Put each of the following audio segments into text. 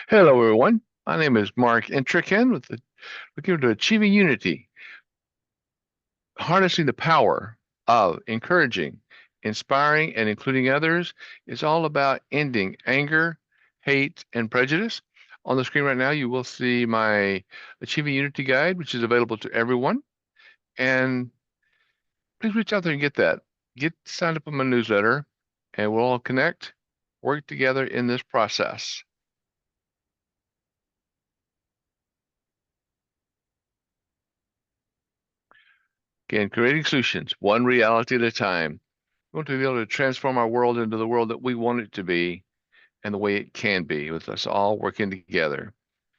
Hello, everyone. My name is Mark Intrican with looking to achieving unity, harnessing the power of encouraging, inspiring, and including others. Is all about ending anger, hate, and prejudice. On the screen right now, you will see my Achieving Unity guide, which is available to everyone. And please reach out there and get that. Get signed up on my newsletter, and we'll all connect, work together in this process. Again, creating solutions, one reality at a time. We want to be able to transform our world into the world that we want it to be and the way it can be, with us all working together.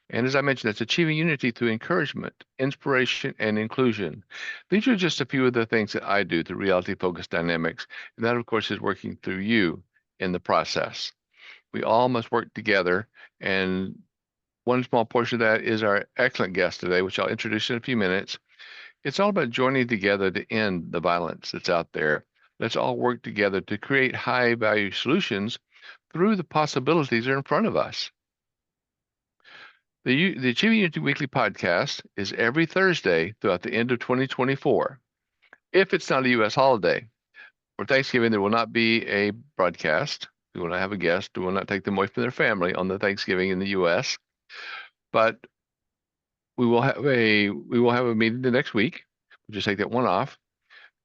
And as I mentioned, that's achieving unity through encouragement, inspiration, and inclusion. These are just a few of the things that I do through reality focused dynamics. And that, of course, is working through you in the process. We all must work together. And one small portion of that is our excellent guest today, which I'll introduce in a few minutes. It's all about joining together to end the violence that's out there. Let's all work together to create high value solutions through the possibilities that are in front of us. The Achieving Unity Weekly podcast is every Thursday throughout the end of 2024. If it's not a U.S. holiday, for Thanksgiving, there will not be a broadcast. We will not have a guest. We will not take them away from their family on the Thanksgiving in the U.S. But we will have a meeting the next week. We'll just take that one off.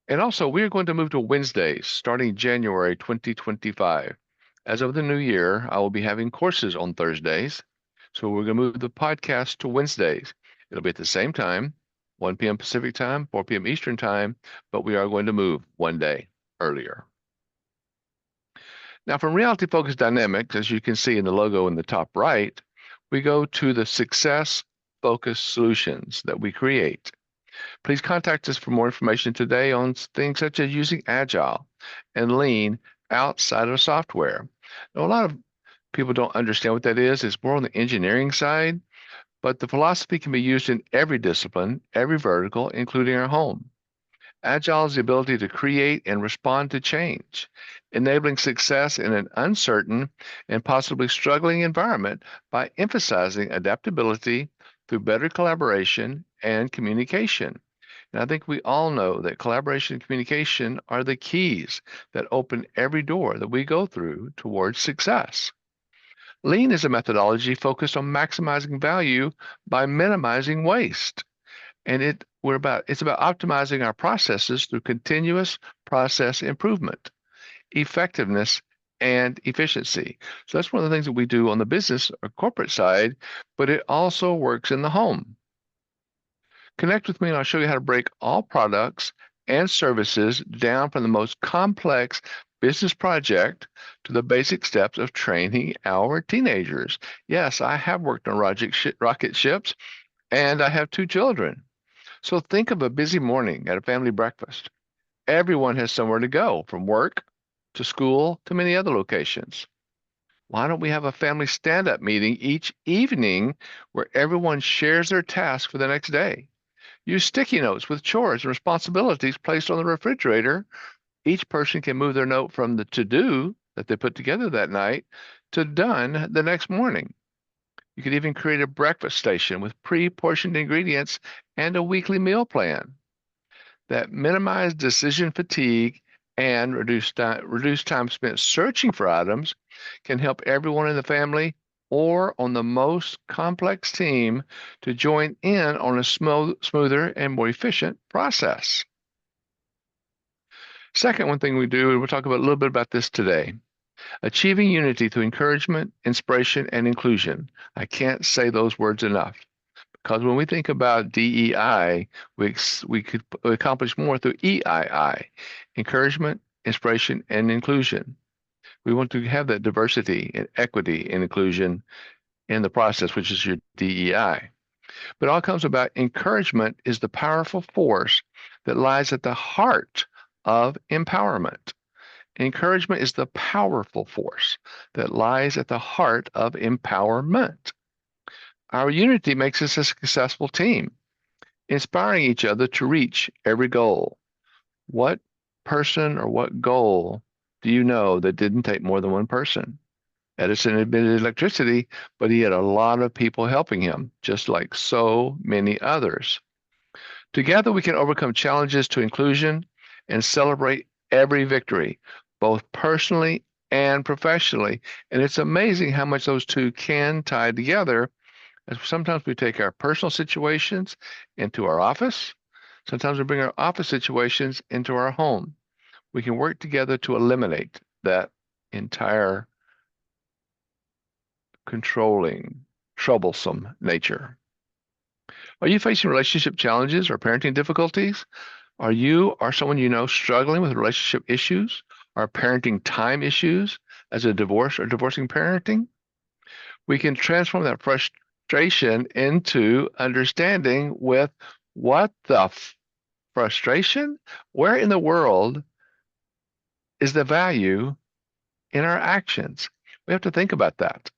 And also, we are going to move to Wednesdays starting January 2025. As of the new year, I will be having courses on Thursdays. So we're going to move the podcast to Wednesdays. It'll be at the same time, 1 p.m. Pacific time, 4 p.m. Eastern time, but we are going to move one day earlier. Now, from Reality Focused Dynamics, as you can see in the logo in the top right, we go to the success focused solutions that we create. Please contact us for more information today on things such as using Agile and Lean outside of software. Now, a lot of people don't understand what that is. It's more on the engineering side, but the philosophy can be used in every discipline, every vertical, including our home. Agile is the ability to create and respond to change, enabling success in an uncertain and possibly struggling environment by emphasizing adaptability through better collaboration and communication. And I think we all know that collaboration and communication are the keys that open every door that we go through towards success. Lean is a methodology focused on maximizing value by minimizing waste. And it's about optimizing our processes through continuous process improvement, effectiveness, and efficiency. So that's one of the things that we do on the business or corporate side, but it also works in the home. Connect with me and I'll show you how to break all products and services down from the most complex business project to the basic steps of training our teenagers. Yes, I have worked on rocket ships and I have two children. So think of a busy morning at a family breakfast. Everyone has somewhere to go, from work to school to many other locations. Why don't we have a family stand up meeting each evening where everyone shares their tasks for the next day? Use sticky notes with chores and responsibilities placed on the refrigerator. Each person can move their note from the to do that they put together that night to done the next morning. You could even create a breakfast station with pre portioned ingredients and a weekly meal plan that minimize decision fatigue and reduce time spent searching for items, can help everyone in the family or on the most complex team to join in on a smoother and more efficient process. Second, one thing we do, and we'll talk about a little bit about this today, achieving unity through encouragement, inspiration, and inclusion. I can't say those words enough. Because when we think about DEI, we could accomplish more through EII, encouragement, inspiration, and inclusion. We want to have that diversity and equity and inclusion in the process, which is your DEI. But it all comes about encouragement is the powerful force that lies at the heart of empowerment. Encouragement is the powerful force that lies at the heart of empowerment. Our unity makes us a successful team, inspiring each other to reach every goal. What person or what goal do you know that didn't take more than one person? Edison invented electricity, but he had a lot of people helping him, just like so many others. Together, we can overcome challenges to inclusion and celebrate every victory, both personally and professionally. And it's amazing how much those two can tie together, as sometimes we take our personal situations into our office. Sometimes we bring our office situations into our home. We can work together to eliminate that entire controlling, troublesome nature. Are you facing relationship challenges or parenting difficulties? Are you or someone you know struggling with relationship issues or parenting time issues as a divorce or divorcing parenting? We can transform that frustration into understanding with what the frustration? Where in the world is the value in our actions? We have to think about that.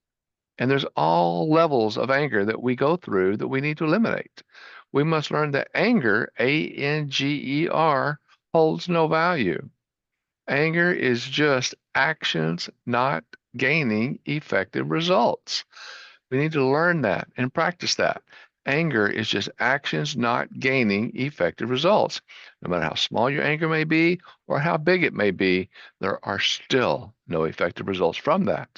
And there's all levels of anger that we go through that we need to eliminate. We must learn that anger, Anger, holds no value. Anger is just actions not gaining effective results. We need to learn that and practice that. Anger is just actions not gaining effective results. No matter how small your anger may be or how big it may be, there are still no effective results from that.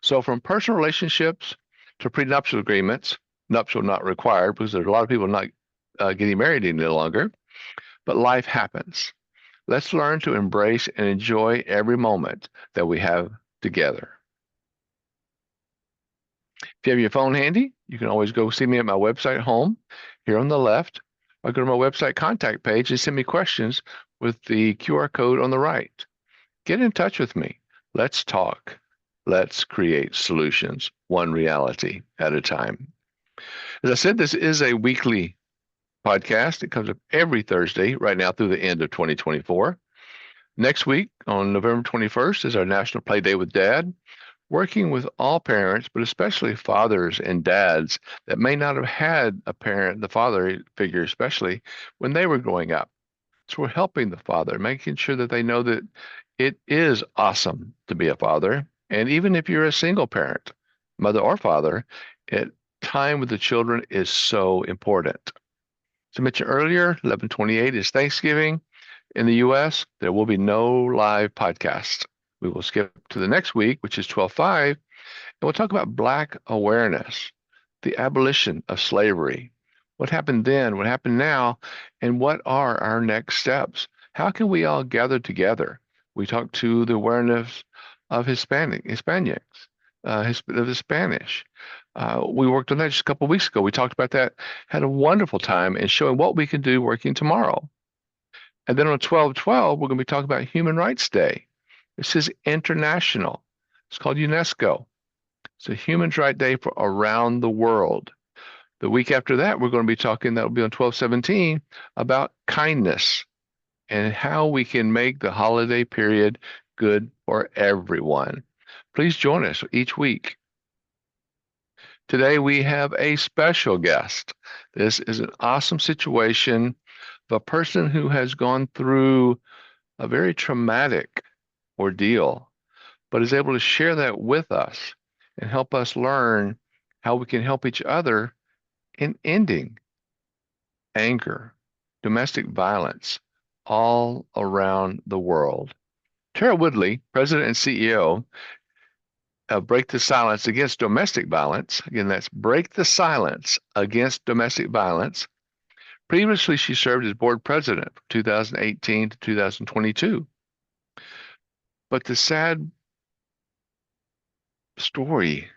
So from personal relationships to prenuptial agreements, nuptial not required because there's a lot of people not getting married any longer, but life happens. Let's learn to embrace and enjoy every moment that we have together. If you have your phone handy, you can always go see me at my website home here on the left, or go to my website contact page and send me questions with the QR code on the right. Get in touch with me. Let's talk. Let's create solutions, one reality at a time. As I said, this is a weekly podcast. It comes up every Thursday right now through the end of 2024. Next week on November 21st is our National Play Day with Dad, working with all parents, but especially fathers and dads that may not have had a parent, the father figure especially, when they were growing up. So we're helping the father, making sure that they know that it is awesome to be a father. And even if you're a single parent, mother or father, time with the children is so important. As I mentioned earlier, 11/28 is Thanksgiving. In the US, there will be no live podcast. We will skip to the next week, which is 12/5, and we'll talk about Black awareness, the abolition of slavery. What happened then, what happened now, and what are our next steps? How can we all gather together? We talked to the awareness of Hispanics, the Spanish. We worked on that just a couple of weeks ago. We talked about that, had a wonderful time and showing what we can do working tomorrow. And then on 12/12, we're going to be talking about Human Rights Day. This is international. It's called UNESCO. It's a Human Rights Day for around the world. The week after that, we're going to be talking, that'll be on 12/17, about kindness and how we can make the holiday period good for everyone. Please join us each week. Today, we have a special guest. This is an awesome situation of a person who has gone through a very traumatic ordeal, but is able to share that with us and help us learn how we can help each other in ending anger, domestic violence all around the world. Tara Woodlee, President and CEO of Break the Silence Against Domestic Violence, again, that's Break the Silence Against Domestic Violence. Previously, she served as board president from 2018 to 2022. But the sad story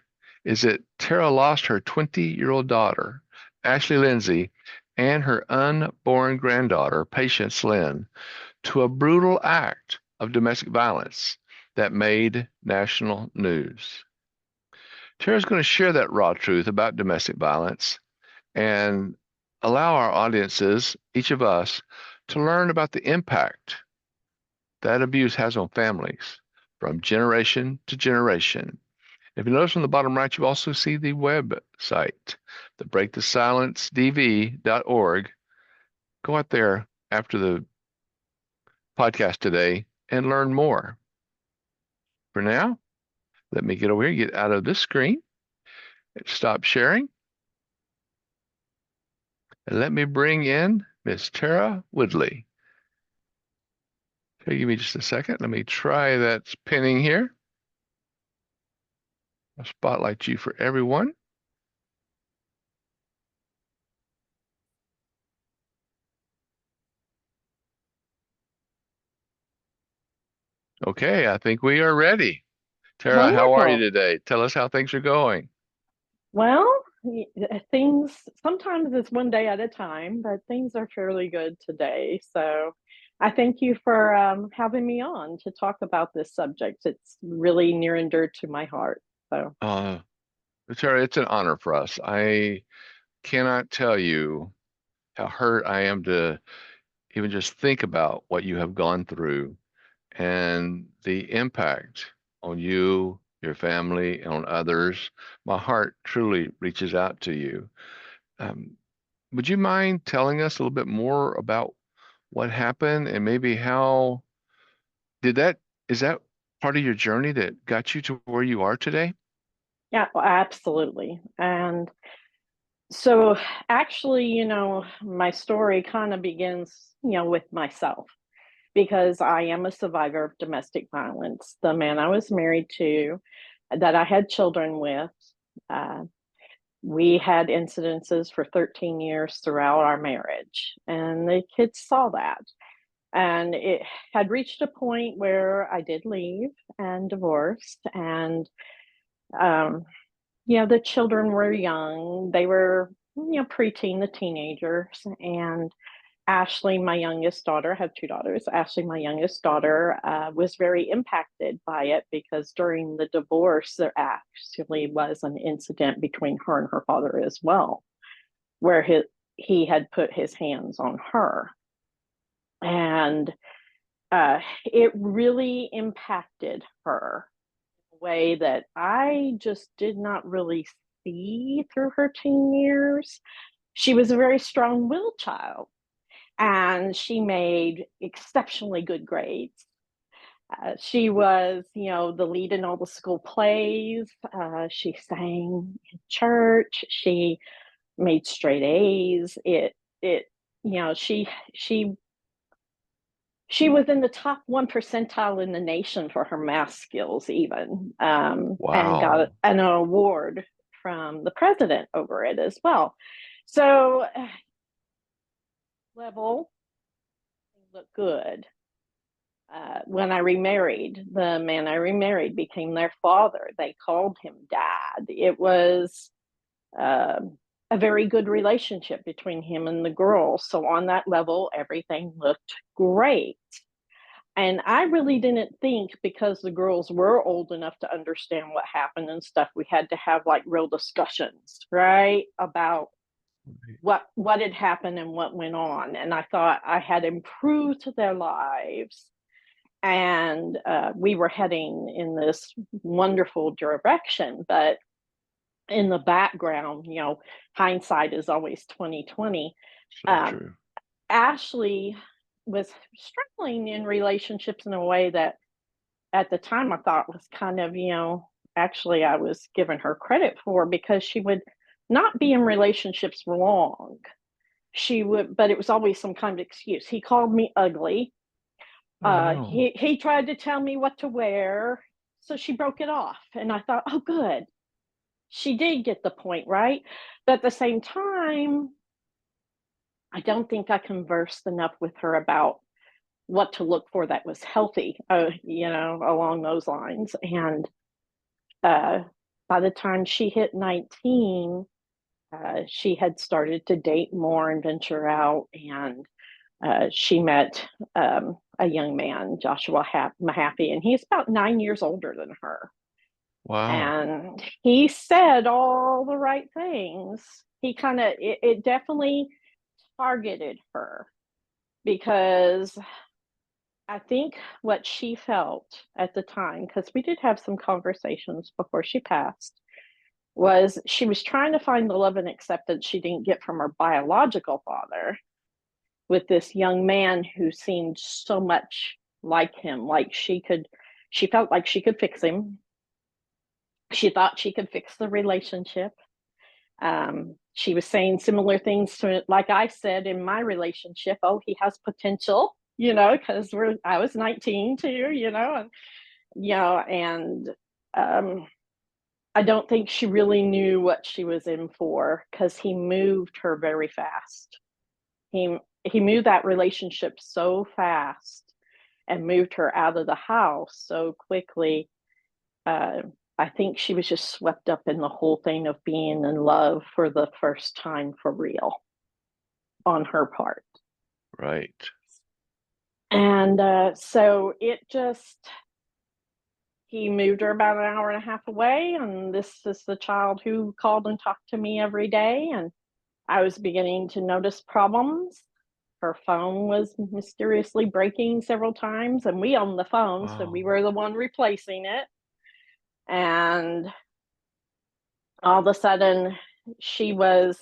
is that Tara lost her 20-year-old daughter, Ashley Lindsay, and her unborn granddaughter, Patience Lynn, to a brutal act of domestic violence that made national news. Tara's going to share that raw truth about domestic violence and allow our audiences, each of us, to learn about the impact that abuse has on families from generation to generation. If you notice on the bottom right, you also see the website, the breakthesilencedv.org. Go out there after the podcast today and learn more. For now, Let me get over here, get out of this screen, stop sharing, and let me bring in Miss Tara Woodlee. Okay, give me just a second. Let me try that pinning here. I'll spotlight you for everyone. Okay, I think we are ready. Tara, how are you Wonderful. today? Tell us how things are going. Well, things sometimes it's one day at a time, but things are fairly good today. So I thank you for having me on to talk about this subject. It's really near and dear to my heart. So, Uh, Tara, it's an honor for us. I cannot tell you how hurt I am to even just think about what you have gone through and the impact on you, your family, and on others. My heart truly reaches out to you. Um, would you mind telling us a little bit more about what happened and maybe how did that, is that part of your journey that got you to where you are today? yeah, absolutely. And so, actually, my story kind of begins, with myself because I am a survivor of domestic violence. The man I was married to, that I had children with, uh, we had incidences for 13 years throughout our marriage, and the kids saw that. And it had reached a point where I did leave and divorced. And, um, the children were young. They were, preteen, the teenagers. And Ashley, my youngest daughter, I have two daughters. Ashley, my youngest daughter, was very impacted by it because during the divorce, there actually was an incident between her and her father as well, where he had put his hands on her. And it really impacted her in a way that I just did not really see through her teen years. She was a very strong willed child and she made exceptionally good grades. She was, the lead in all the school plays. She sang in church. She made straight A's. It, she she was in the top 1 percentile in the nation for her math skills, even, and got Wow. an award from the president over it as well. So, level looked good. When I remarried, the man I remarried became their father. They called him dad. It was uh, a very good relationship between him and the girl. So, on that level, everything looked great. And I really didn't think because the girls were old enough to understand what happened and stuff, we had to have like real discussions, right? About what had happened and what went on. And I thought I had improved their lives and we were heading in this wonderful direction. But in the background, hindsight is always 2020. So Um, true. Ashley was struggling in relationships in a way that at the time I thought was kind of, actually I was giving her credit for because she would not be in relationships for long. She would, but it was always some kind of excuse. He called me ugly. Oh no. He tried to tell me what to wear. So she broke it off. And I thought, oh, good. She did get the point, right? But at the same time, I don't think I conversed enough with her about what to look for that was healthy, along those lines. And uh, by the time she hit 19, she had started to date more and venture out. And she met a young man, Joshua Mahaffey, and he's about 9 years older than her. Wow. And he said all the right things. He kind of, it definitely targeted her because I think what she felt at the time, because we did have some conversations before she passed, was she was trying to find the love and acceptance she didn't get from her biological father with this young man who seemed so much like him, like she felt like she could fix him. She thought she could fix the relationship. She was saying similar things to, like I said in my relationship. Oh, he has potential, because I was 19 too, and um, I don't think she really knew what she was in for because he moved her very fast. He he moved that relationship so fast and moved her out of the house so quickly. uh, I think she was just swept up in the whole thing of being in love for the first time for real on her part. Right. And so he moved her about an hour and a half away. And this is the child who called and talked to me every day. And I was beginning to notice problems. Her phone was mysteriously breaking several times, and we owned the phone, so we Wow. were the one replacing it. And all of a sudden, she was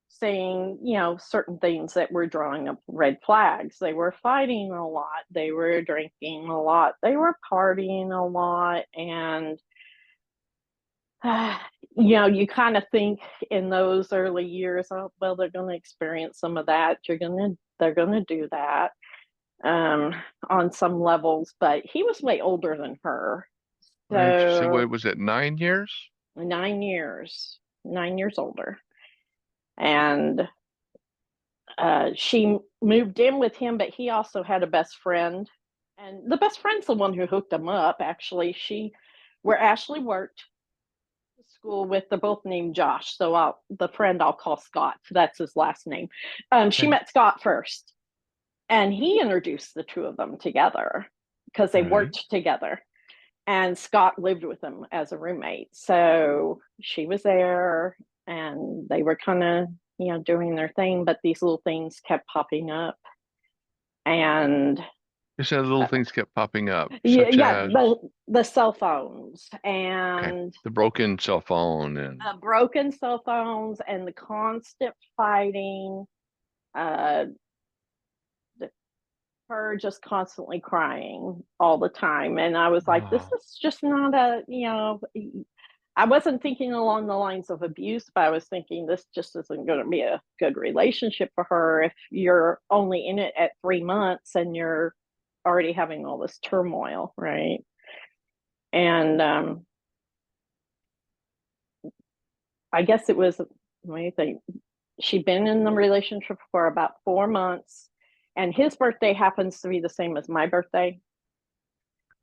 saying, certain things that were drawing up red flags. They were fighting a lot. They were drinking a lot. They were partying a lot. And, you kind of think in those early years, oh, well, they're going to experience some of that. They're going to do that um, on some levels, but he was way older than her. Right. So So what was it, 9 years? 9 years older. And she moved in with him, but he also had a best friend. And the best friend's the one who hooked him up, actually. Where Ashley worked school with, they're both named Josh. So the friend I'll call Scott. That's his last name. She Okay. met Scott first, and he introduced the two of them together because they Right. worked together. And Scott lived with them as a roommate. So she was there, and they were kind of, doing their thing, but these little things kept popping up. And You said little things kept popping up, yeah, such yeah, as, the cell phones okay, and the broken cell phone and, broken cell phones and the constant fighting, uh, her just constantly crying all the time. And I was like, this oh, is just not a, I wasn't thinking along the lines of abuse, but I was thinking this just isn't going to be a good relationship for her if you're only in it at 3 months and you're already having all this turmoil, right? And I guess it was, what do you think? She'd been in the relationship for about 4 months, and his birthday happens to be the same as my birthday.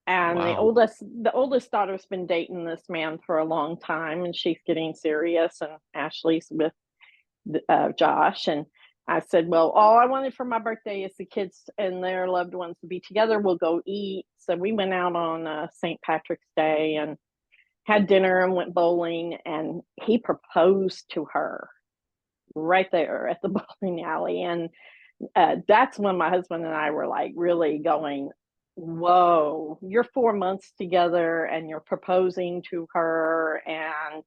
And the wow. oldest the oldest daughter's been dating this man for a long time, and she's getting serious, and Ashley's with Josh. And I said, well, all I wanted for my birthday is the kids and their loved ones to be together. We'll go eat. So we went out on St. Patrick's Day and had dinner and went bowling. And he proposed to her right there at the bowling alley. And that's when my husband and I were like really going, whoa, you're 4 months together and you're proposing to her, and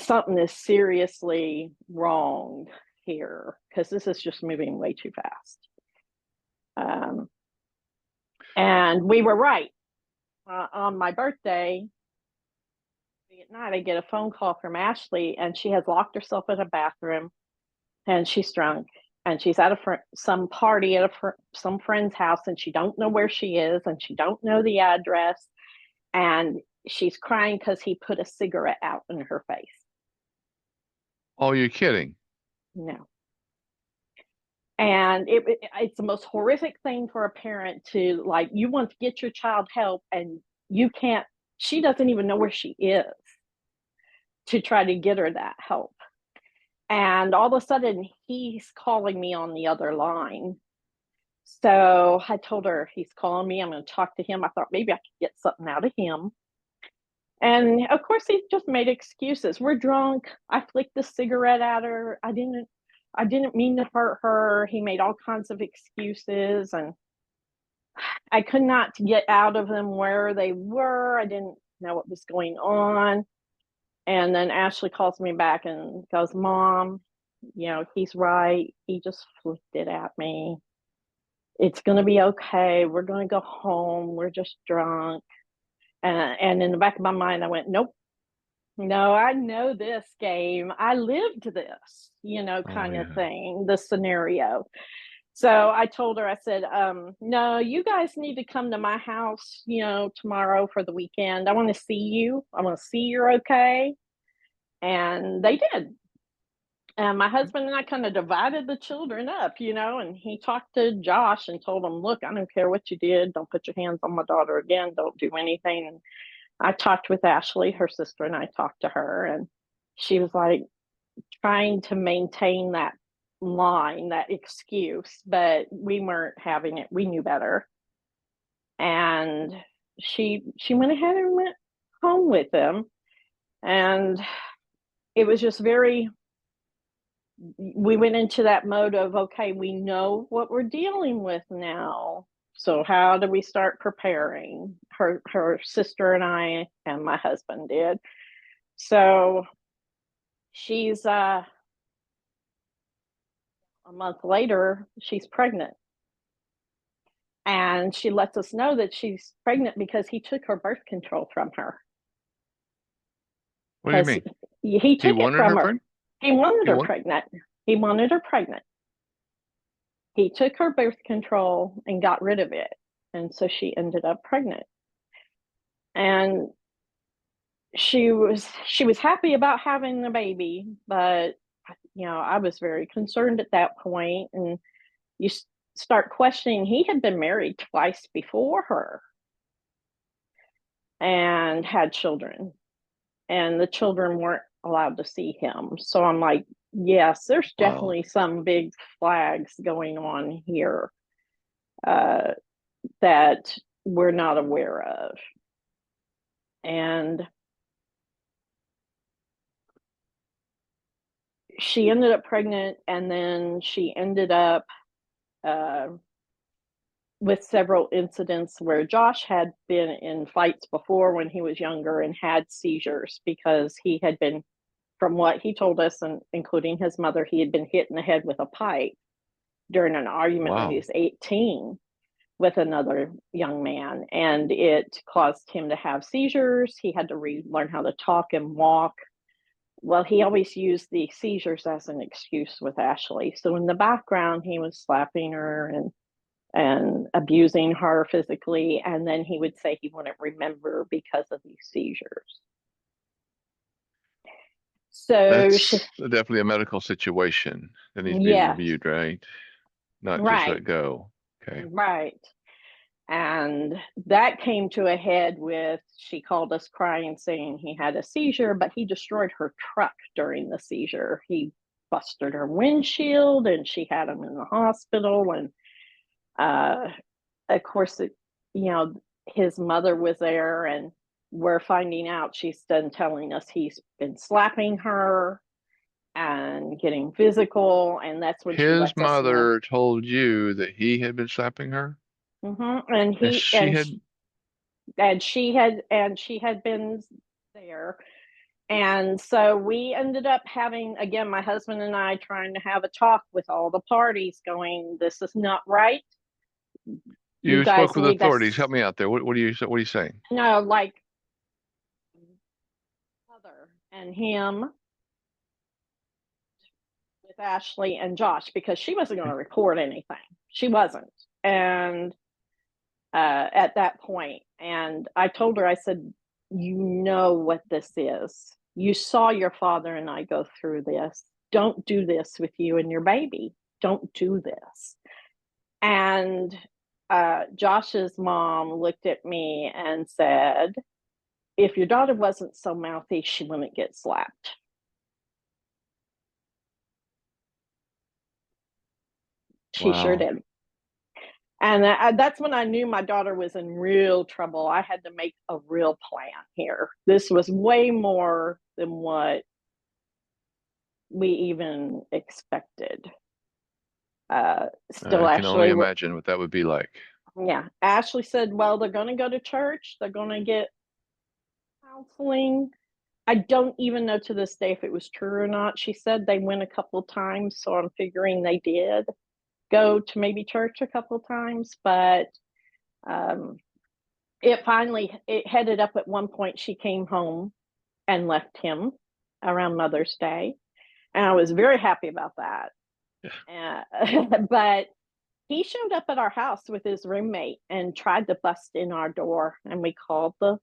something is seriously wrong here because this is just moving way too fast. Um, and we were right. On my birthday at night, I get a phone call from Ashley, and she has locked herself in a bathroom, and she's drunk, and she's at some party at some friend's house, and she don't know where she is, and she don't know the address, and she's crying because he put a cigarette out in her face. Oh, you're kidding. No. And it's the most horrific thing for a parent to, like, you want to get your child help and you can't, she doesn't even know where she is to try to get her that help. And all of a sudden he's calling me on the other line. So I told her, he's calling me, I'm going to talk to him. I thought maybe I could get something out of him. And of course he just made excuses. We're drunk. I flicked the cigarette at her. I didn't mean to hurt her. He made all kinds of excuses, and I could not get out of them where they were. I didn't know what was going on. And then Ashley calls me back and goes, Mom, he's right. He just flicked it at me. It's going to be okay. We're going to go home. We're just drunk. And in the back of my mind, I went, nope, no, I know this game. I lived this, Oh kind of yeah. thing, the scenario. So I told her, I said, no, you guys need to come to my house, tomorrow for the weekend. I want to see you. I want to see you're okay. And they did. And my husband and I kind of divided the children up, and he talked to Josh and told him, look, I don't care what you did. Don't put your hands on my daughter again. Don't do anything. And I talked with Ashley, her sister, and I talked to her. And she was like trying to maintain that line, that excuse, but we weren't having it. We knew better. And she went ahead and went home with them. And it was just we went into that mode of, okay, we know what we're dealing with now. So how do we start preparing? Her sister and I and my husband did. So she's a month later, she's pregnant. And she lets us know that she's pregnant because he took her birth control from her. What do you Because mean? he He took it wanted from her her. pregnant? He wanted He her want pregnant. He wanted her pregnant. He took her birth control and got rid of it. And so she ended up pregnant. And she was happy about having the baby, but I was very concerned at that point. And you start questioning, he had been married twice before her and had children, and the children weren't allowed to see him. So I'm like, yes, there's wow. definitely some big flags going on here uh, that we're not aware of. And she ended up pregnant, and then she ended up uh, with several incidents where Josh had been in fights before when he was younger and had seizures because he had been, from what he told us, and including his mother, he had been hit in the head with a pipe during an argument when he Wow. was 18 with another young man, and it caused him to have seizures. He had to relearn how to talk and walk. Well, he always used the seizures as an excuse with Ashley. So in the background, he was slapping her and abusing her physically, and then he would say he wouldn't remember because of these seizures. So she, That's definitely a medical situation that needs to be yes, reviewed, right? Not just right, let go. Okay. right. And that came to a head with, she called us crying saying he had a seizure, but he destroyed her truck during the seizure. He busted her windshield and she had him in the hospital. And uh, of course, his mother was there, and we're finding out, she's done telling us he's been slapping her and getting physical. And that's when she His lets us know. mother told you that he had been slapping her, And and he she had. and she had been there. And so we ended up having, again, my husband and I trying to have a talk with all the parties, going, this is not right. You You guys spoke with need to authorities. Help me out there. What are you saying? know, like, mother and him with Ashley and Josh, because she wasn't going to report anything. She wasn't. And at that point, and I told her, I said, you know what this is. You saw your father and I go through this. Don't do this with you and your baby. Don't do this. And Josh's mom looked at me and said, if your daughter wasn't so mouthy, she wouldn't get slapped. She sure Wow. did. And that's when I knew my daughter was in real trouble. I had to make a real plan here. This was way more than what we even expected. Still, I can only Ashley, imagine what that would be like. yeah, Ashley said, well, they're going to go to church. They're going to get counseling. I don't even know to this day if it was true or not. She said they went a couple times, so I'm figuring they did go to maybe church a couple times, but um, it headed up at one point. She came home and left him around Mother's Day. And I was very happy about that. But he showed up at our house with his roommate and tried to bust in our door, and we called the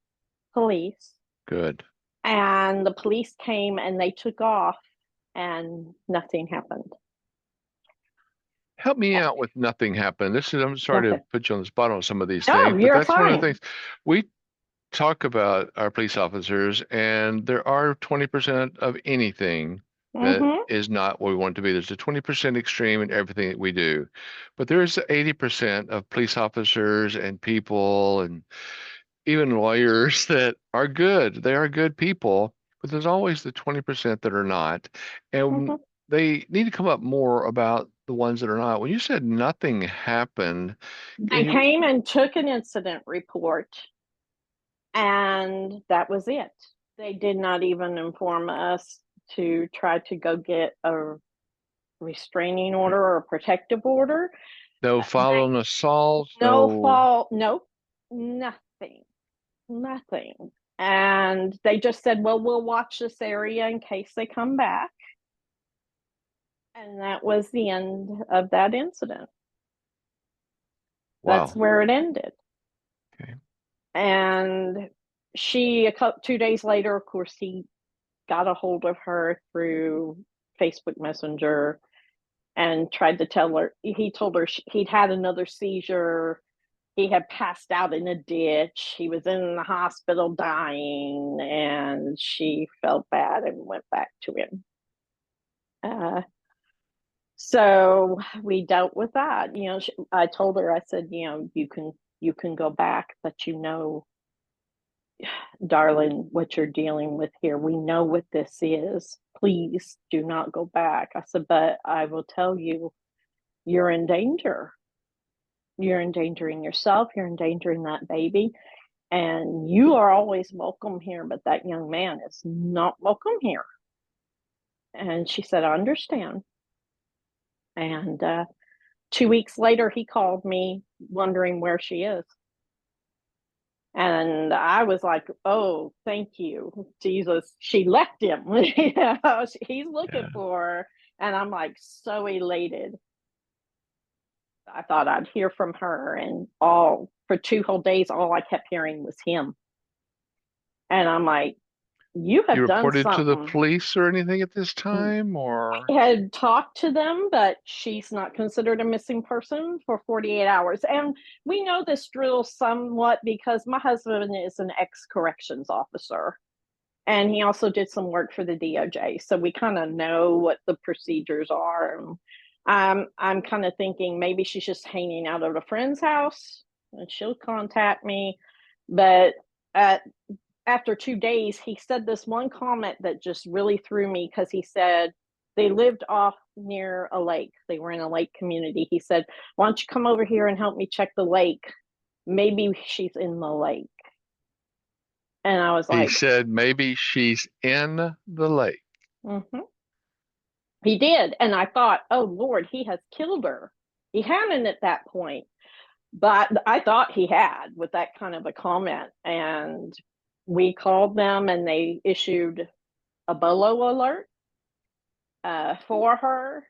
police. Good. And the police came and they took off, and nothing happened. Help me out with nothing happened. I'm sorry to Nothing. put you on the spot on some of these No, things, but you're that's one of the fine. things we talk about our police officers, and there are 20% of anything that Mm-hmm. is not what we want it to be. There's a 20% extreme in everything that we do, but there's 80% of police officers and people and even lawyers that are good. They are good people, but there's always the 20% that are not. And Mm-hmm. they need to come up more about the ones that are not. When you said nothing happened, can They you, came and took an incident report, and that was it. They did not even inform us to try to go get a restraining order or a protective order. no They following assault, no no, fault, nope, nothing, nothing. And they just said, well, we'll watch this area in case they come back. And that was the end of that incident. That's wow. where it ended. Okay. And she, 2 days later, of course, he got a hold of her through Facebook Messenger and tried to tell her. He told her he'd had another seizure. He had passed out in a ditch. He was in the hospital dying, and she felt bad and went back to him. So we dealt with that. I told her, I said, you can go back, but darling, what you're dealing with here, we know what this is. Please do not go back. I said, but I will tell you, you're in danger. You're endangering yourself. You're endangering that baby. And you are always welcome here, but that young man is not welcome here. And she said, I understand. And 2 weeks later, he called me wondering where she is. And I was like, oh, thank you, Jesus. She left him. He's looking Yeah. for her. And I'm like so elated. I thought I'd hear from her. And for 2 whole days, all I kept hearing was him. And I'm like, you You have done reported to the something. police or anything at this time, or? Had talked to them, but she's not considered a missing person for 48 hours. And we know this drill somewhat because my husband is an ex-corrections officer, and he also did some work for the DOJ. So we kind of know what the procedures are. I'm kind of thinking maybe she's just hanging out at a friend's house and she'll contact me. But after 2 days, he said this one comment that just really threw me, because he said they lived off near a lake. They were in a lake community. He said, why don't you come over here and help me check the lake? Maybe she's in the lake. And I was He like, said maybe she's in the lake. mm-hmm. He did. And I thought, oh, Lord, he has killed her. He hadn't at that point, but I thought he had with that kind of a comment. And we called them and they issued a BOLO alert for her.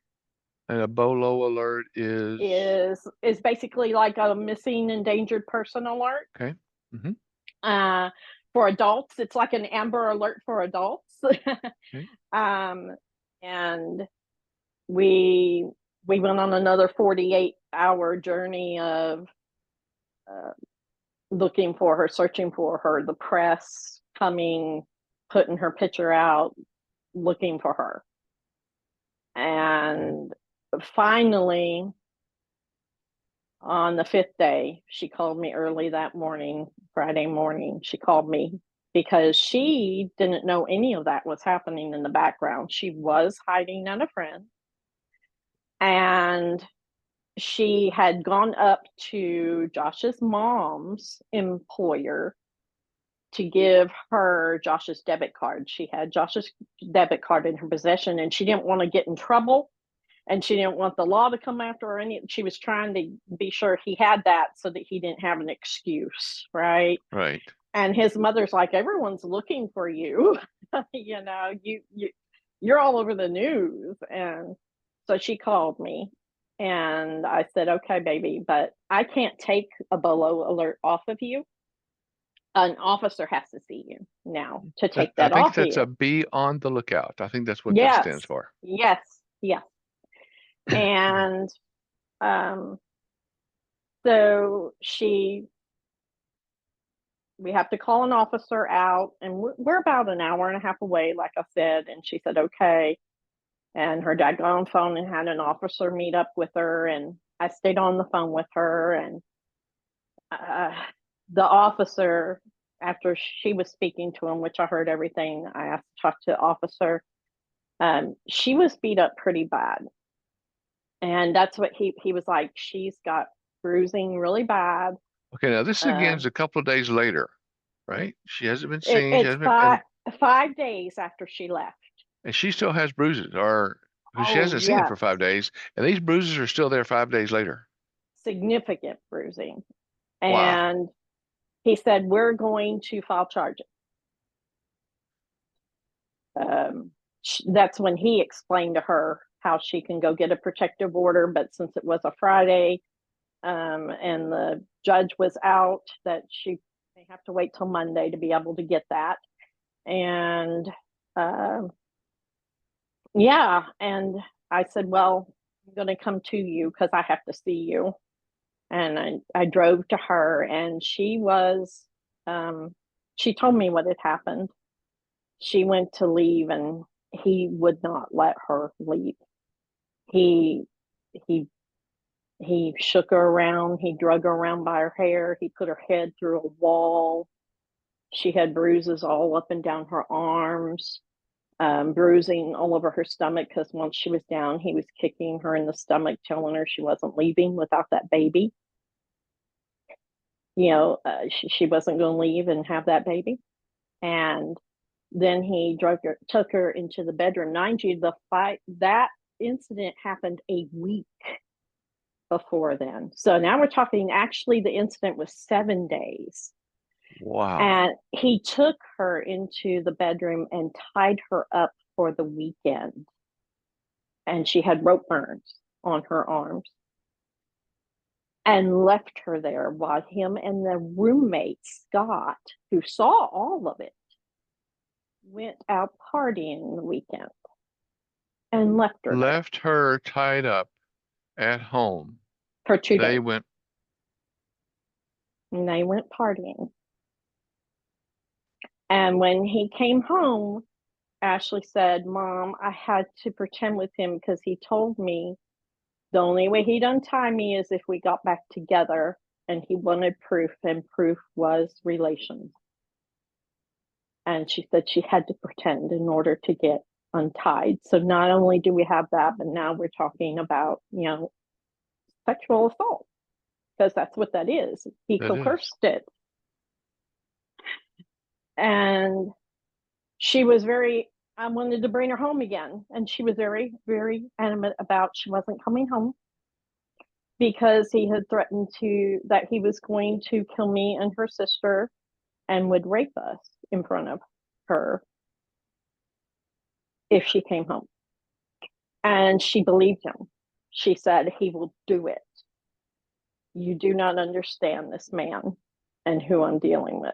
And a BOLO alert is Is basically like a missing endangered person alert. okay. Hmm. Uh, for adults, it's like an Amber Alert for adults. Okay. And we went on another 48-hour journey of uh, looking for her, searching for her, the press coming, putting her picture out, looking for her. Okay. And finally, on the fifth day, she called me early that morning, Friday morning. She called me because she didn't know any of that was happening in the background. She was hiding at a friend, and she had gone up to Josh's mom's employer to give her Josh's debit card. She had Josh's debit card in her possession, and she didn't want to get in trouble. and she didn't want the law to come after her. She was trying to be sure he had that so that he didn't have an excuse, right? Right. And his mother's like, everyone's looking for you. You know, you're all over the news. And so she called me, and I said, okay, baby, but I can't take a BOLO alert off of you. An officer has to see you now to take I that think off of that's a you. be on the lookout. I think that's what that stands Yes, for. yes, yes. And um, so we have to call an officer out, and we're about an hour and a half away, like I said. And she said, okay. And her dad got on the phone and had an officer meet up with her. And I stayed on the phone with her. And uh, the officer, after she was speaking to him, which I heard everything, I asked to talk to the officer. She was beat up pretty bad. And that's what he was like, she's got bruising really bad. Okay, now this again Uh, is a couple of days later, right? She hasn't been seen. She it's hasn't been, and 5 days after she left. she still has bruises, or because she Oh, hasn't seen him for yes. 5 days, and these bruises are still there 5 days later. Significant bruising. Wow. And he said, we're going to file charges. That's when he explained to her how she can go get a protective order. But since it was a Friday, and the judge was out, that she may have to wait till Monday to be able to get that. And uh, yeah, and I said, well, I'm going to come to you because I have to see you. And I drove to her, and she told me what had happened. She went to leave, and he would not let her leave. He he he shook her around. He drug her around by her hair. He put her head through a wall. She had bruises all up and down her arms, bruising all over her stomach because once she was down, he was kicking her in the stomach, telling her she wasn't leaving without that baby. She wasn't going to leave and have that baby. And then he took her into the bedroom. Mind you, that incident happened a week before then. So now we're talking, actually, the incident was 7 days. Wow. And he took her into the bedroom and tied her up for the weekend. And she had rope burns on her arms, and left her there while him and the roommate, Scott, who saw all of it, went out partying the weekend and left her there Left her tied up at home. for two They days. went, And they went partying. And when he came home, Ashley said, Mom, I had to pretend with him because he told me the only way he'd untie me is if we got back together, and he wanted proof, and proof was relations. And she said she had to pretend in order to get untied. So not only do we have that, but now we're talking about, sexual assault, because that's what that is. He that is. coerced it. And she was I wanted to bring her home again. And she was very, very adamant about she wasn't coming home because he had threatened that he was going to kill me and her sister and would rape us in front of her if she came home. And she believed him. She said, he will do it. You do not understand this man and who I'm dealing with.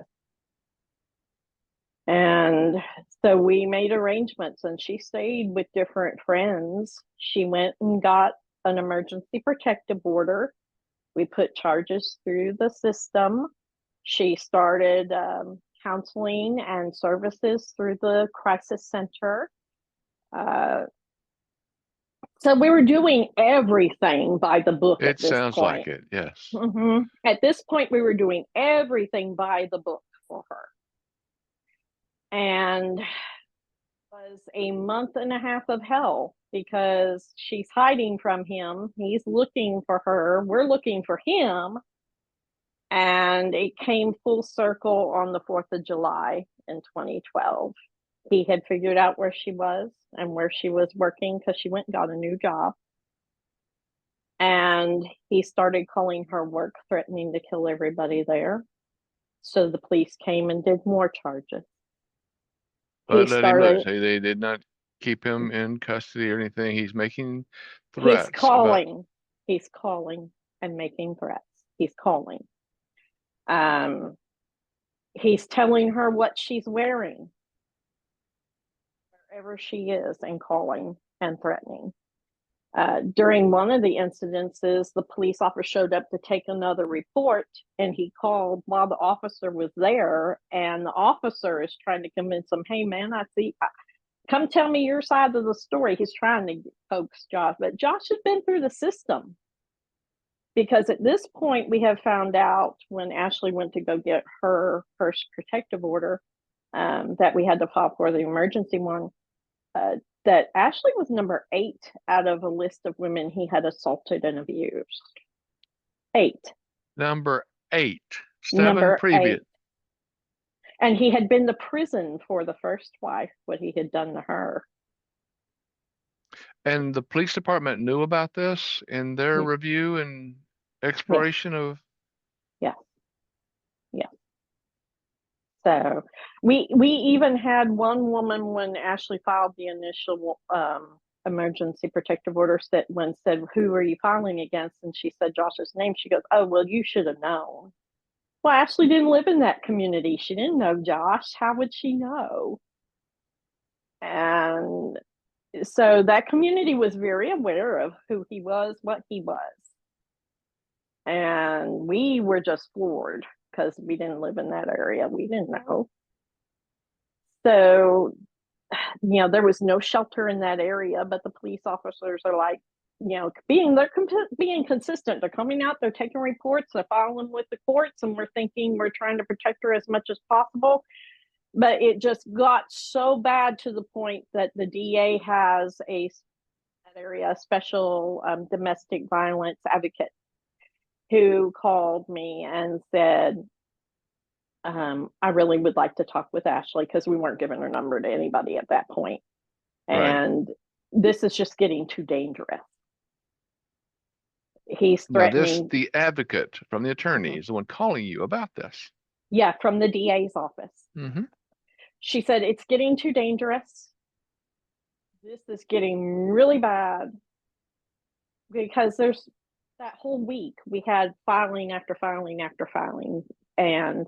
And so we made arrangements, and she stayed with different friends. She went and got an emergency protective order. We put charges through the system. She started counseling and services through the crisis center. So we were doing everything by the book at It this sounds like point. it. Yes. At this point, we were doing everything by the book for her. And it was a month and a half of hell because she's hiding from him. He's looking for her. We're looking for him. And it came full circle on the 4th of July in 2012. He had figured out where she was and where she was working because she went and got a new job. And he started calling her work, threatening to kill everybody there. So the police came and did more charges. He But let him loose. started, They did not keep him in custody or anything. He's making he's threats about. calling, he's calling and making threats. He's calling. Um, he's telling her what she's wearing, wherever she is, and calling and threatening. During one of the incidences, the police officer showed up to take another report, and he called while the officer was there, and the officer is trying to convince him, hey man, come tell me your side of the story. He's trying to coax Josh, but Josh has been through the system, because at this point we have found out, when Ashley went to go get her first protective order, that we had to file for the emergency one, that Ashley was number 8 out of a list of women he had assaulted and abused. 8. Number 8, 7 Number 8. previous. And he had been to prison for the first wife, what he had done to her. And the police department knew about this in their review and exploration of. Yeah. Yeah. So we even had one woman, when Ashley filed the initial emergency protective order, said, who are you filing against? And she said Josh's name. She goes, oh, well, you should have known. Well, Ashley didn't live in that community. She didn't know Josh. How would she know? And so that community was very aware of who he was, what he was. And we were just floored because we didn't live in that area. We didn't know. So, there was no shelter in that area, but the police officers are like, being consistent. They're coming out, they're taking reports, they're filing with the courts, and we're thinking we're trying to protect her as much as possible. But it just got so bad to the point that the DA has a special domestic violence advocate, who called me and said, I really would like to talk with Ashley, because we weren't giving her number to anybody at that point. Right. And this is just getting too dangerous. He's Now, threatening. the advocate from the attorney is the one calling you about this. Yeah, from the DA's office. Mm-hmm. She said, it's getting too dangerous. This is getting really bad, because there's that whole week we had filing after filing after filing. And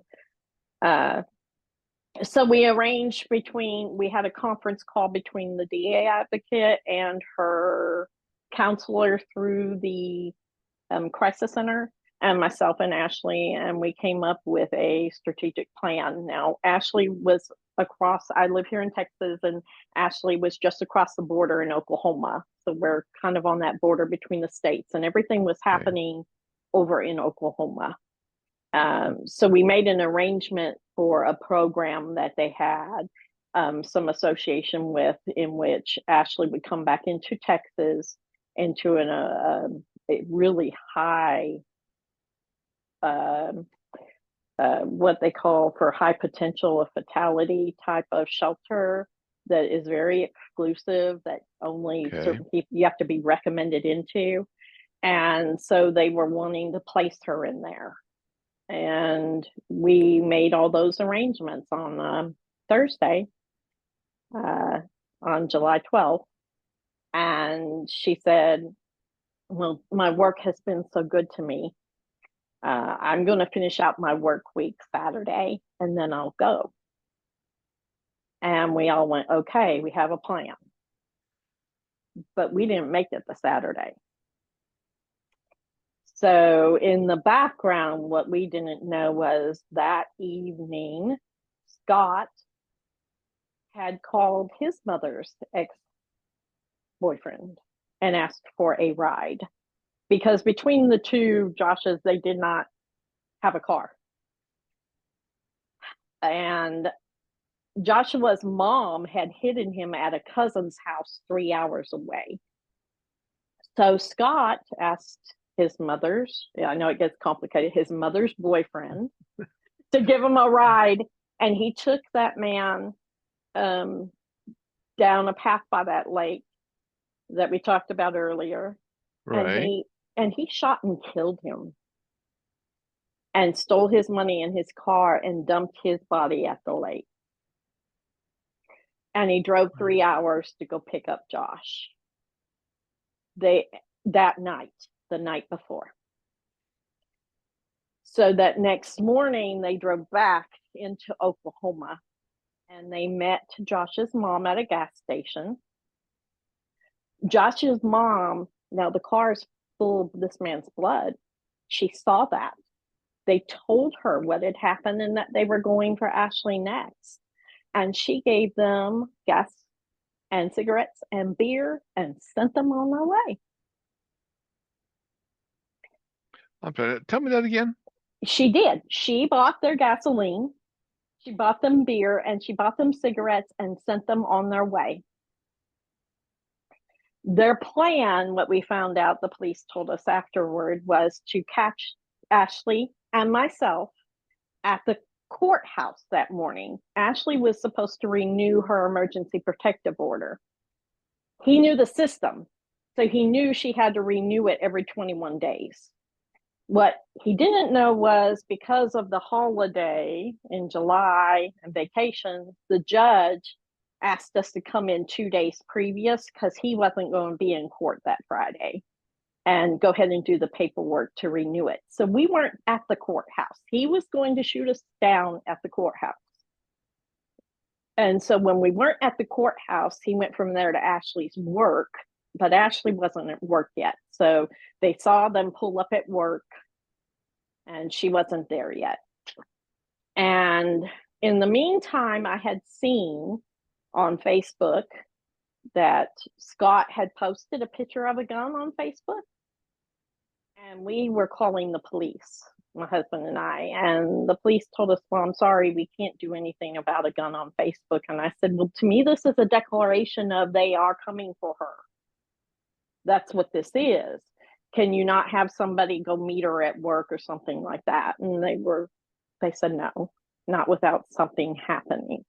so we arranged we had a conference call between the DA advocate and her counselor through the crisis center, and myself and Ashley, and we came up with a strategic plan. Now, Ashley was I live here in Texas, and Ashley was just across the border in Oklahoma. So we're kind of on that border between the states, and everything was happening over in Oklahoma. So we made an arrangement for a program that they had some association with, in which Ashley would come back into Texas, into a really high, what they call for high potential of fatality type of shelter that is very exclusive, that only certain people, you have to be recommended into. And so they were wanting to place her in there. And we made all those arrangements on Thursday, on July 12th. And she said, well, my work has been so good to me. I'm going to finish out my work week Saturday, and then I'll go. And we all went, okay, we have a plan. But we didn't make it the Saturday. So in the background, what we didn't know was that evening, Scott had called his mother's ex-boyfriend and asked for a ride, because between the two Joshes, they did not have a car. And Joshua's mom had hidden him at a cousin's house 3 hours away. So Scott asked his mother's, I know it gets complicated, his mother's boyfriend to give him a ride. And he took that man down a path by that lake that we talked about earlier. Right. And and he shot and killed him and stole his money in his car and dumped his body at the lake. And he drove 3 hours to go pick up Josh. That night, the night before. So that next morning, they drove back into Oklahoma, and they met Josh's mom at a gas station. Josh's mom, now the car is full of this man's blood. She saw that. They told her what had happened and that they were going for Ashley next. And she gave them gas and cigarettes and beer and sent them on their way. Tell me that again. She did. She bought their gasoline, she bought them beer, and she bought them cigarettes and sent them on their way. Their plan, what we found out, the police told us afterward, was to catch Ashley and myself at the courthouse that morning. Ashley was supposed to renew her emergency protective order. He knew the system, so he knew she had to renew it every 21 days. What he didn't know was, because of the holiday in July and vacation, the judge asked us to come in 2 days previous because he wasn't going to be in court that Friday, and go ahead and do the paperwork to renew it. So we weren't at the courthouse. He was going to shoot us down at the courthouse. And so when we weren't at the courthouse, he went from there to Ashley's work, but Ashley wasn't at work yet. So they saw them pull up at work, and she wasn't there yet. And in the meantime, I had seen on Facebook that Scott had posted a picture of a gun on Facebook. And we were calling the police, my husband and I, and the police told us, well, I'm sorry, we can't do anything about a gun on Facebook. And I said, well, to me, this is a declaration of they are coming for her. That's what this is. Can you not have somebody go meet her at work or something like that? And they said, no, not without something happening.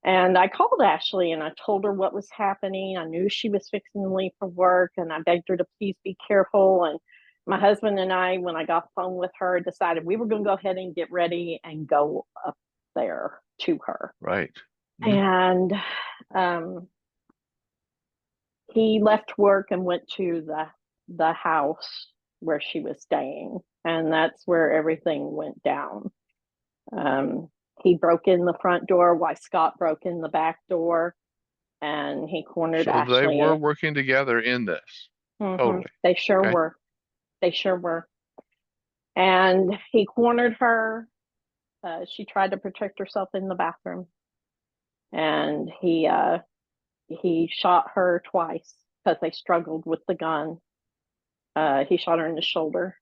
And I called Ashley and I told her what was happening. I knew she was fixing to leave for work, and I begged her to please be careful. And my husband and I, when I got the phone with her, decided we were going to go ahead and get ready and go up there to her. Right. Mm-hmm. And he left work and went to the house where she was staying, and that's where everything went down. He broke in the front door while Scott broke in the back door, and he cornered So Ashley. they were working together in this. Mm-hmm. Totally. They sure Okay. were. They sure were. And he cornered her. She tried to protect herself in the bathroom, and he shot her twice because they struggled with the gun. He shot her in the shoulder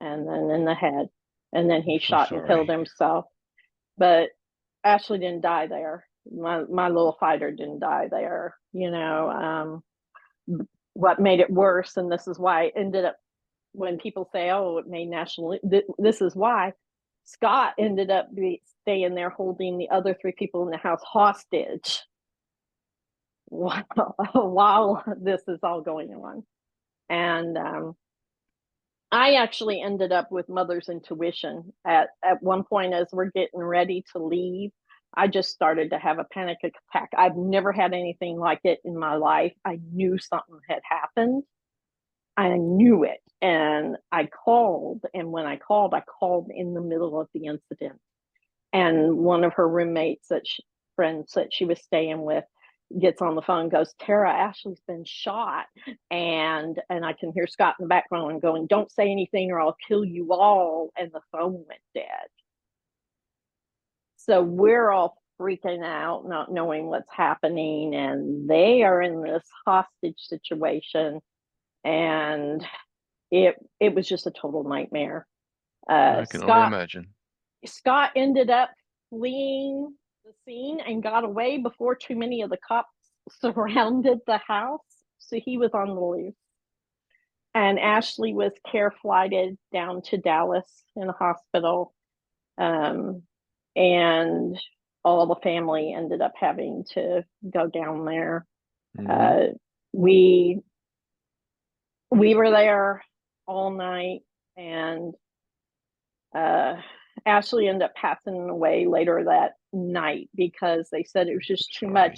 and then in the head, and then he shot and killed himself. But Ashley didn't die there. My little fighter didn't die there. You know, what made it worse, and this is why it ended up, when people say, oh, it made national, this is why Scott ended up staying there holding the other 3 people in the house hostage while this is all going on. And I actually ended up with mother's intuition. At one point, as we're getting ready to leave, I just started to have a panic attack. I've never had anything like it in my life. I knew something had happened. I knew it. And I called. And when I called in the middle of the incident. And one of her roommates, friends that she was staying with, gets on the phone, goes, Tara, Ashley's been shot. And I can hear Scott in the background going, don't say anything or I'll kill you all. And the phone went dead. So we're all freaking out, not knowing what's happening. And they are in this hostage situation. And it was just a total nightmare. I can only imagine. Scott ended up fleeing the scene and got away before too many of the cops surrounded the house. So he was on the loose. And Ashley was care flighted down to Dallas in a hospital. And all the family ended up having to go down there. Mm-hmm. We were there all night, and uh, Ashley ended up passing away later that night because they said it was just Sorry.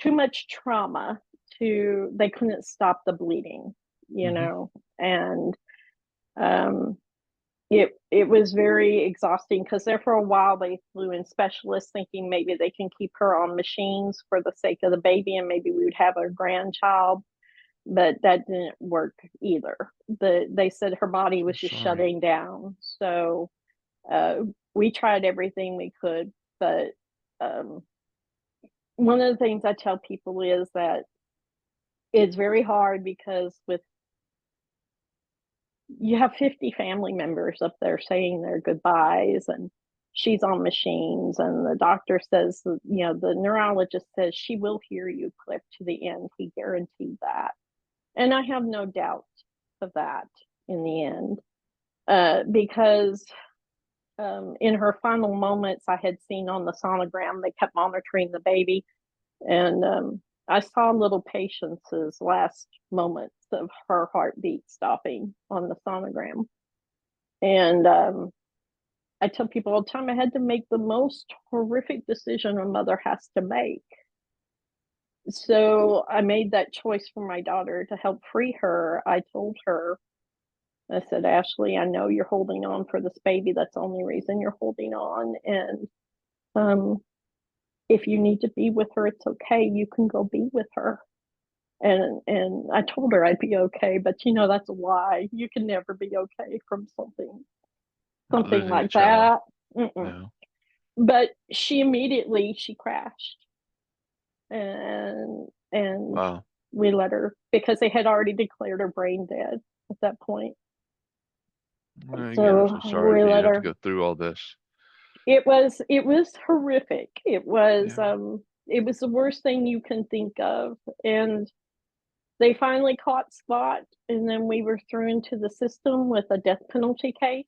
too much trauma to, they couldn't stop the bleeding, Hmm. and um, it was very exhausting because there for a while they flew in specialists thinking maybe they can keep her on machines for the sake of the baby and maybe we would have a grandchild, but that didn't work either. They said her body So was just sorry. shutting down. So uh, we tried everything we could, but um, one of the things I tell people is that it's very hard because with you have 50 family members up there saying their goodbyes, and she's on machines, and the doctor says, the neurologist says she will hear you, Cliff, to the end. He guaranteed that, and I have no doubt of that in the end, because in her final moments, I had seen on the sonogram, they kept monitoring the baby, and I saw little Patience's last moments of her heartbeat stopping on the sonogram. And I tell people all the time I had to make the most horrific decision a mother has to make. So I made that choice for my daughter to help free her. I told her, I said, Ashley, I know you're holding on for this baby. That's the only reason you're holding on. And um, if you need to be with her, it's okay. You can go be with her. And I told her I'd be okay, but that's a lie. You can never be okay from something Losing a like child. that. Mm-mm. No. But she crashed, and Wow. we let her, because they had already declared her brain dead at that point. Well, again, I'm So so sorry we for you to let have to her. go through all this. It was horrific. Yeah. It was the worst thing you can think of. And they finally caught Scott, and then we were thrown into the system with a death penalty case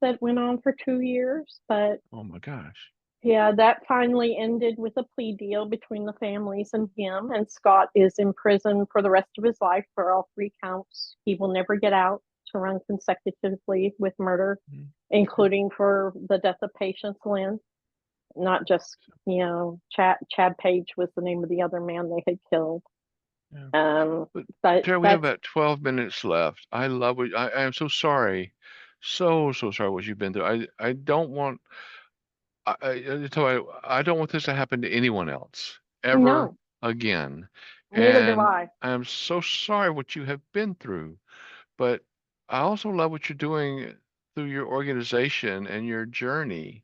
that went on for 2 years. But Oh my gosh. yeah, that finally ended with a plea deal between the families and him. And Scott is in prison for the rest of his life for all 3 counts. He will never get out to run consecutively with murder, Mhm. including for the death of Patience Lynn. Not just, Chad Page was the name of the other man they had killed. Yeah. Um, But but Tara, we have that's about 12 minutes left. I love what I am so sorry. So, so sorry what you've been through. I don't want I don't want this to happen to anyone else ever no, again. neither do And I. I am so sorry what you have been through. But I also love what you're doing through your organization and your journey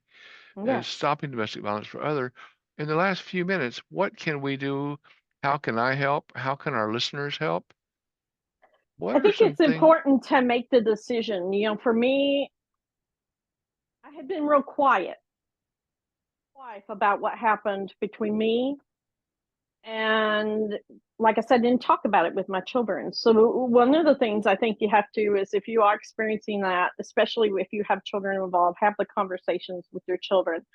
as Yes. stopping domestic violence for other. In the last few minutes, what can we do? How can I help? How can our listeners help? I What are think some it's things? important to make the decision. For me, I had been real quiet life about what happened between me, and like I said, didn't talk about it with my children. So one of the things I think you have to is, if you are experiencing that, especially if you have children involved, have the conversations with your children.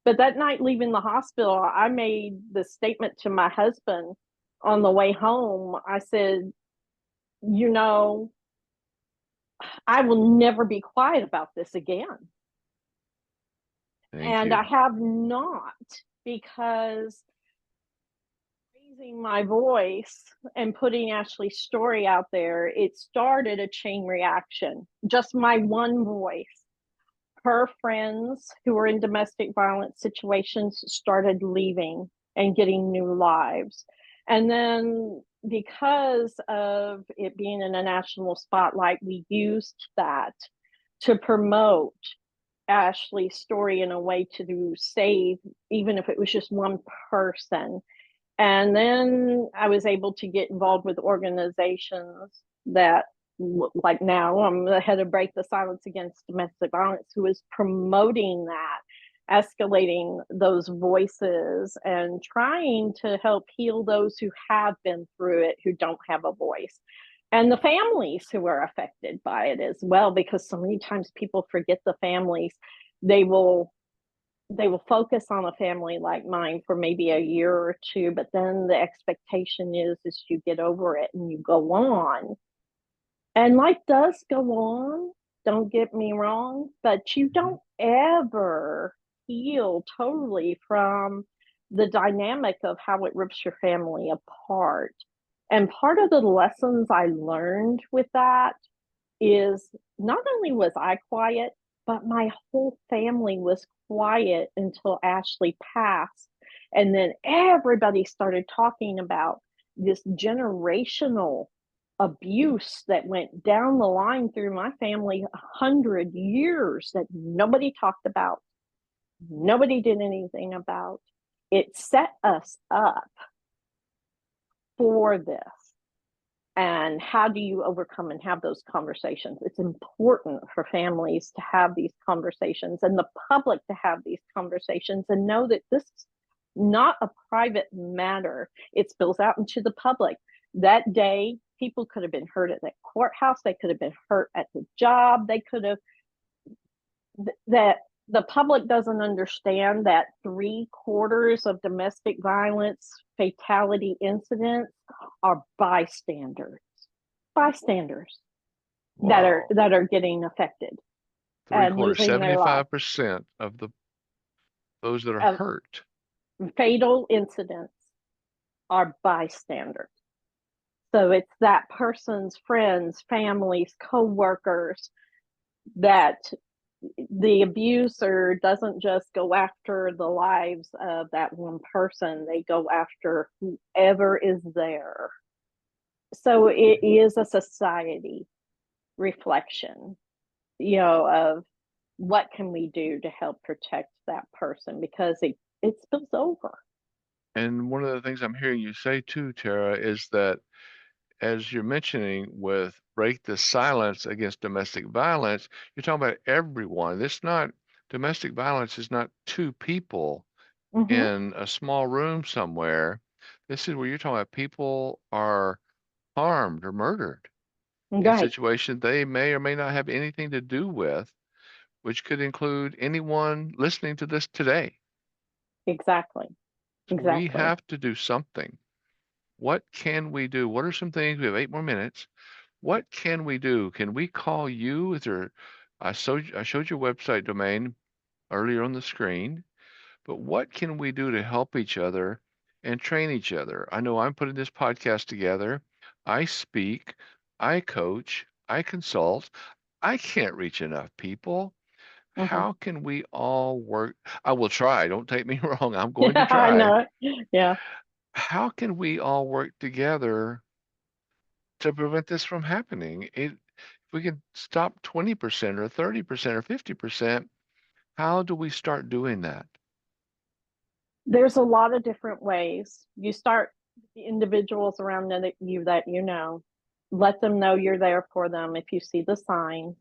But that night leaving the hospital, I made the statement to my husband on the way home. I said, you know, I will never be quiet about this again. Thank And I you. have not, because raising my voice and putting Ashley's story out there, it started a chain reaction. Just my one voice. Her friends who were in domestic violence situations started leaving and getting new lives. And then, because of it being in a national spotlight, we used that to promote Ashley's story in a way to save, even if it was just one person. And then I was able to get involved with organizations that, like now, I'm the head of Break the Silence Against Domestic Violence, who is promoting that, escalating those voices, and trying to help heal those who have been through it, who don't have a voice. And the families who are affected by it as well, because so many times people forget the families. They will focus on a family like mine for maybe a year or two, but then the expectation is you get over it and you go on. And life does go on, don't get me wrong, but you Mhm. don't ever heal totally from the dynamic of how it rips your family apart. And part of the lessons I learned with that is not only was I quiet, but my whole family was quiet until Ashley passed. And then everybody started talking about this generational abuse that went down the line through my family 100 years that nobody talked about, nobody did anything about. It set us up for this. And how do you overcome and have those conversations? It's important for families to have these conversations and the public to have these conversations and know that this is not a private matter. It spills out into the public. That day, people could have been hurt at the courthouse, they could have been hurt at the job, they could have, that the public doesn't understand that 3/4 of domestic violence fatality incidents are bystanders Wow. that are getting affected Three and quarters, losing their life. 75% of the those that are Of hurt. fatal incidents are bystanders. So it's that person's friends, families, co-workers that the abuser doesn't just go after the lives of that one person, they go after whoever is there. So it is a society reflection, of what can we do to help protect that person because it spills over. And one of the things I'm hearing you say too, Tara, is that as you're mentioning with break the silence against domestic violence, you're talking about everyone. It's not domestic violence is not two people Mm-hmm. in a small room somewhere. This is where you're talking about people are harmed or murdered in Right. situations they may or may not have anything to do with, which could include anyone listening to this today. Exactly. So we Exactly. have to do something. What can we do? What are some things? We have 8 more minutes. What can we do? Can we call you? Is there, I showed your website domain earlier on the screen, but what can we do to help each other and train each other? I know I'm putting this podcast together. I speak, I coach, I consult. I can't reach enough people. Mm-hmm. How can we all work? I will try. Don't take me wrong. I'm going to Yeah, I try. know. Yeah. How can we all work together to prevent this from happening? If we can stop 20% or 30% or 50%, how do we start doing that? There's a lot of different ways. You start individuals around you that let them know you're there for them if you see the signs.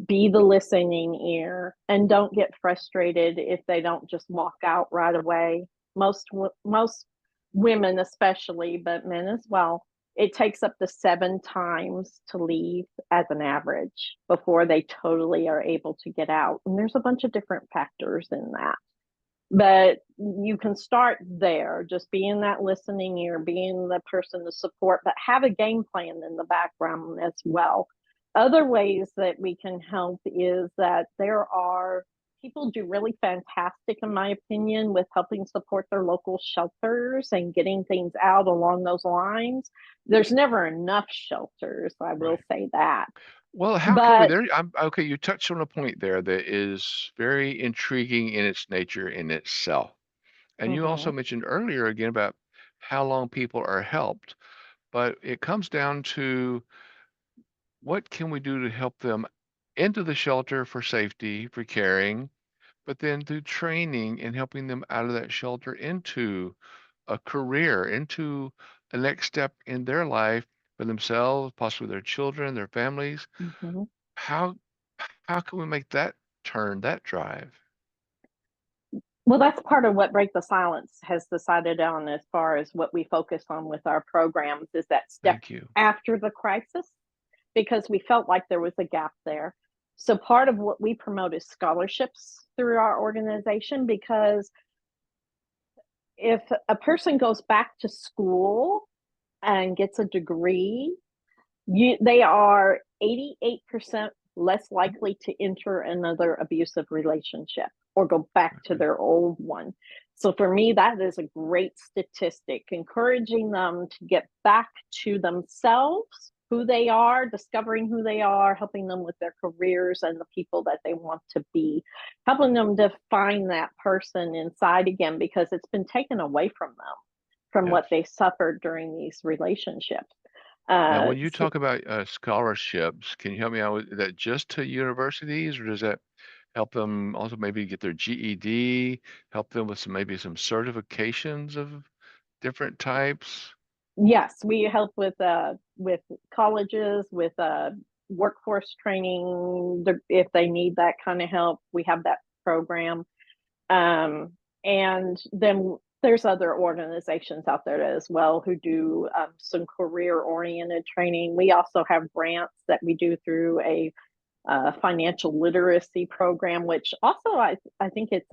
Be the listening ear and don't get frustrated if they don't just walk out right away. Most women especially, but men as well, it takes up to 7 times to leave as an average before they totally are able to get out, and there's a bunch of different factors in that, but you can start there, just being that listening ear, being the person to support, but have a game plan in the background as well. Other ways that we can help is that there are people do really fantastic, in my opinion, with helping support their local shelters and getting things out along those lines. There's never enough shelters, I will Right. say that. Well, how can we But there? Okay, you touched on a point there that is very intriguing in its nature in itself. And you also mhm, mentioned earlier again about how long people are helped, but it comes down to what can we do to help them into the shelter for safety, for caring, but then through training and helping them out of that shelter into a career, into a next step in their life for themselves, possibly their children, their families. mhm. How how can we make that turn, that drive? Well, that's part of what Break the Silence has decided on as far as what we focus on with our programs is that step Thank you. after the crisis, because we felt like there was a gap there. So part of what we promote is scholarships through our organization, because if a person goes back to school and gets a degree, They are 88% less likely to enter another abusive relationship or go back to Okay. their old one. So for me, that is a great statistic, encouraging them to get back to themselves, who they are, discovering who they are, helping them with their careers and the people that they want to be, helping them to find that person inside again because it's been taken away from them, from Yes. what they suffered during these relationships. Now, Uh, when you talk about scholarships, can you help me out with that just to universities, or does that help them also maybe get their GED, help them with maybe some certifications of different types? Yes, we help with colleges, with workforce training if they need that kind of help. We have that program, and then there's other organizations out there as well who do some career-oriented training. We also have grants that we do through a financial literacy program, which also I think it's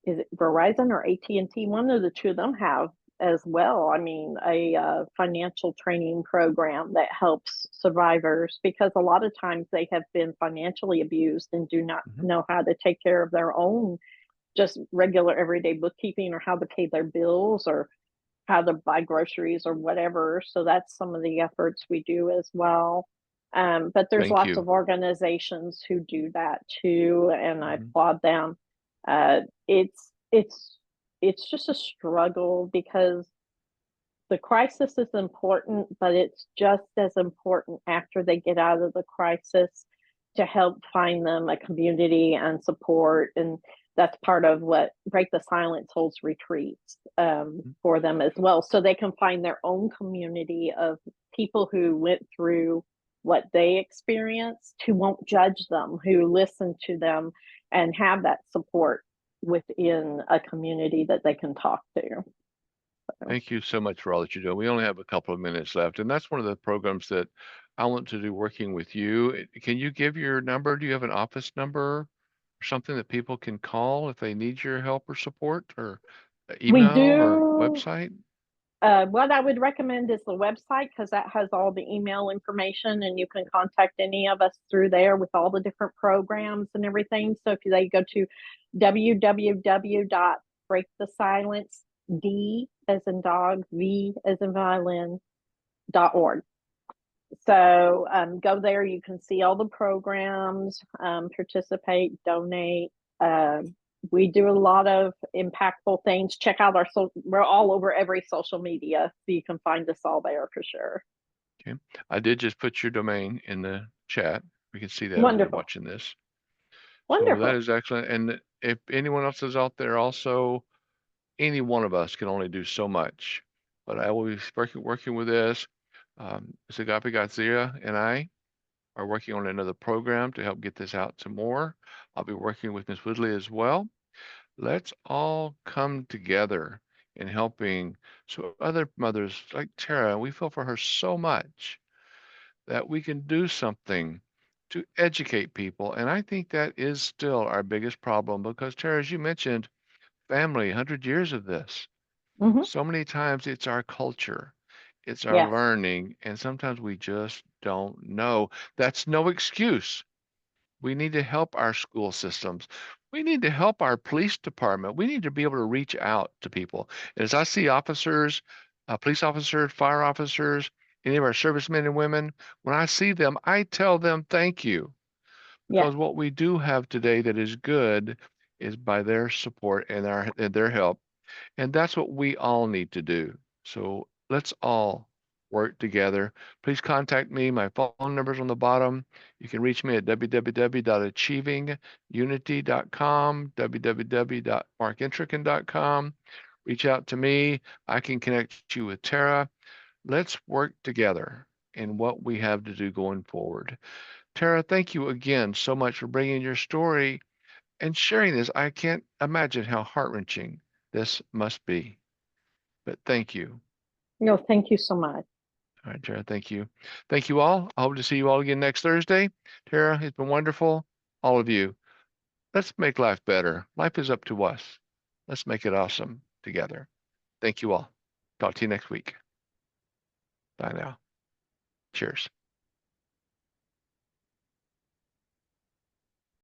is it Verizon or AT&T? One of the two of them have as well. I mean, a financial training program that helps survivors because a lot of times they have been financially abused and do not Hmm. know how to take care of their own just regular everyday bookkeeping or how to pay their bills or how to buy groceries or whatever. So that's some of the efforts we do as well. But there's Thank lots you. of organizations who do that too, and I Hmm. applaud them. Uh, it's it's it's just a struggle because the crisis is important, but it's just as important after they get out of the crisis to help find them a community and support. And that's part of what Break the Silence holds retreats for them as well. So they can find their own community of people who went through what they experienced, who won't judge them, who listen to them and have that support within a community that they can talk to. So. Thank you so much for all that you're doing. We only have a couple of minutes left, and that's one of the programs that I want to do working with you. Can you give your number? Do you have an office number or something that people can call if they need your help or support, or We email or do website? what I would recommend is the website because that has all the email information and you can contact any of us through there with all the different programs and everything. So if they go to www.breakthesilence, D as in dog, V as in violin.org. So go there, you can see all the programs, participate, donate. Uh, we do a lot of impactful things. Check out we're all over every social media, so you can find us all there for sure. Okay. I did just put your domain in the chat. We can see that when we're Wonderful. watching this. So that Wonderful. is excellent. And if anyone else is out there also, any one of us can only do so much. But I will be working with this. Ms. Agape Garcia and I are working on another program to help get this out to more. I'll be working with Ms. Woodley as well. Let's all come together in helping so other mothers like Tara, we feel for her so much that we can do something to educate people. And I think that is still our biggest problem because, Tara, as you mentioned, family, 100 years of this. Hmm. So many times it's our culture, it's our Yes. learning, and sometimes we just don't know. That's no excuse. We need to help our school systems. We need to help our police department. We need to be able to reach out to people. As I see officers, police officers, fire officers, any of our servicemen and women, when I see them, I tell them thank you Yes. because what we do have today that is good is by their support and their help. And that's what we all need to do. So let's all work together. Please contact me. My phone number's on the bottom. You can reach me at www.achievingunity.com, www.markentricken.com. Reach out to me. I can connect you with Tara. Let's work together in what we have to do going forward. Tara, thank you again so much for bringing your story and sharing this. I can't imagine how heart-wrenching this must be. But thank you. No, thank you so much. All right, Tara, thank you. Thank you all. I hope to see you all again next Thursday. Tara, it's been wonderful. All of you, let's make life better. Life is up to us. Let's make it awesome together. Thank you all. Talk to you next week. Bye now. Cheers.